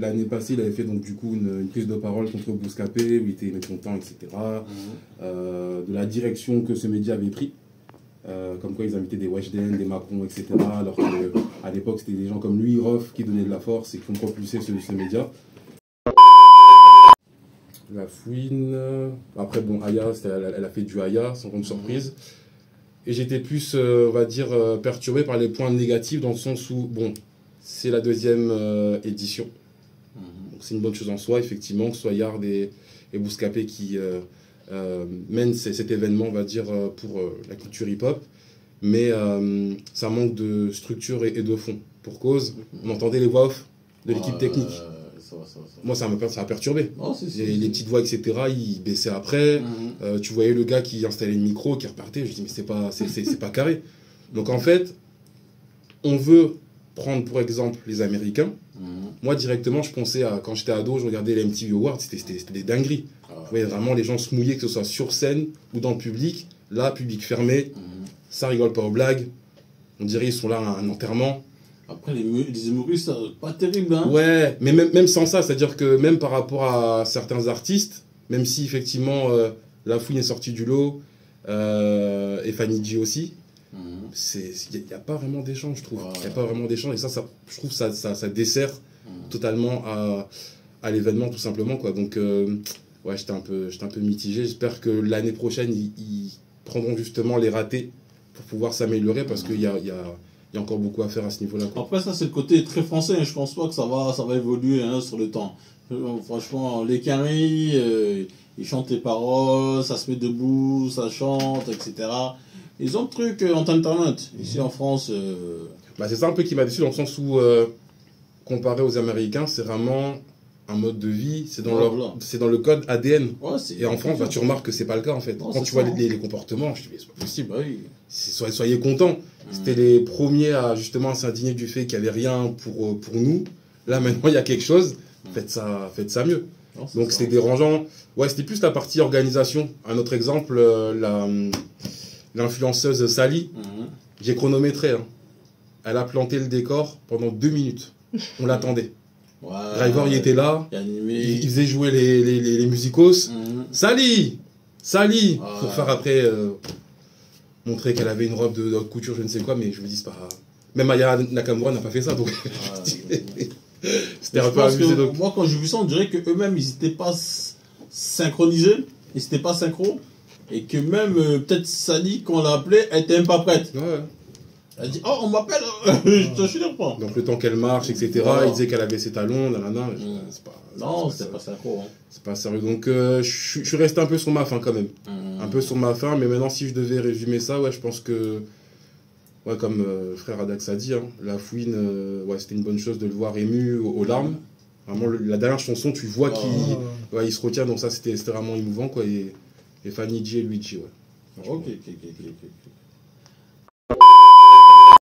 l'année passée, il avait fait donc du coup une prise de parole contre Bouscapé, où il était mécontent, etc. De la direction que ce média avait pris. Comme quoi ils invitaient des Weshden, des Macron, etc. Alors qu'à l'époque, c'était des gens comme lui, Rof, qui donnaient de la force et qui ont propulsé ce média. La fouine. Après, bon, Aya, elle a fait du Aya, sans grande surprise. Et j'étais plus, on va dire, perturbé par les points négatifs, dans le sens où, bon, c'est la deuxième édition. Donc c'est une bonne chose en soi, effectivement, que ce soit Yard et Bouscapé qui mènent cet événement, on va dire, pour la culture hip-hop. Mais ça manque de structure et de fond. Pour cause, on entendait les voix off de l'équipe technique. Moi, ça a perturbé. Oh, les petites voix, etc., ils baissaient après. Tu voyais le gars qui installait le micro, qui repartait. Je dis, mais c'est pas carré. Donc, en fait, on veut prendre pour exemple les Américains. Moi, directement, je pensais à quand j'étais ado, je regardais les MTV Awards, c'était des dingueries. Je voyais vraiment les gens se mouiller, que ce soit sur scène ou dans le public. Là, public fermé, ça rigole pas aux blagues. On dirait qu'ils sont là à un enterrement. Après, les humoristes, pas terrible, hein. Ouais, mais même sans ça, c'est-à-dire que même par rapport à certains artistes, même si effectivement La Fouine est sortie du lot, et Fanny G aussi, il n'y a pas vraiment d'échange, je trouve. Il n'y a pas vraiment d'échange, et ça, je trouve que ça dessert totalement à l'événement, tout simplement, quoi. Donc, ouais, j'étais un peu mitigé. J'espère que l'année prochaine, ils prendront justement les ratés pour pouvoir s'améliorer, parce qu'il y a encore beaucoup à faire à ce niveau-là. Après, ça, c'est le côté très français. Je pense pas que ça va évoluer sur le temps. Franchement, les Caries, ils chantent les paroles, ça se met debout, ça chante, etc. Ils ont le truc en internet. Ici, en France... Bah, c'est ça un peu qui m'a déçu, dans le sens où, comparé aux Américains, c'est vraiment un mode de vie, c'est dans le code ADN. Ouais, et en France, bah, tu remarques que c'est pas le cas, en fait. Quand tu vois les comportements, je te dis, c'est pas possible. Oui. Soyez contents. C'était les premiers à justement s'indigner du fait qu'il n'y avait rien pour nous. Là, maintenant, il y a quelque chose. Faites ça mieux. Non, donc, c'était dérangeant. Ouais, c'était plus la partie organisation. Un autre exemple, l'influenceuse Sally. J'ai chronométré. Hein. Elle a planté le décor pendant 2 minutes. On l'attendait. Ouais, Driver, il était là. Il faisait jouer les musicos. Sally, pour faire après... montrer qu'elle avait une robe de haute couture, je ne sais quoi, mais je me dis, c'est pas... Même Aya Nakamura n'a pas fait ça, donc... C'était un peu amusé. Donc... Moi, quand j'ai vu ça, on dirait qu'eux-mêmes, ils n'étaient pas synchronisés, ils n'étaient pas synchro, et que même, peut-être Sally, quand on l'a appelée, elle n'était même pas prête. Ouais. Elle dit, oh, on m'appelle, je te jure pas. Donc le temps qu'elle marche, etc., il disait qu'elle avait ses talons, nanana, c'est pas... Non, c'est pas synchro. Hein. C'est pas sérieux. Donc je suis resté un peu sur ma faim quand même. Un peu sur ma faim, mais maintenant si je devais résumer ça, ouais, je pense que, ouais, comme frère Adax a dit, hein, La Fouine, ouais, c'était une bonne chose de le voir ému aux larmes. Vraiment, la dernière chanson, tu vois qu'il se retient, donc ça c'était vraiment émouvant, quoi. Et Fanny G et Luigi, ouais. Ok.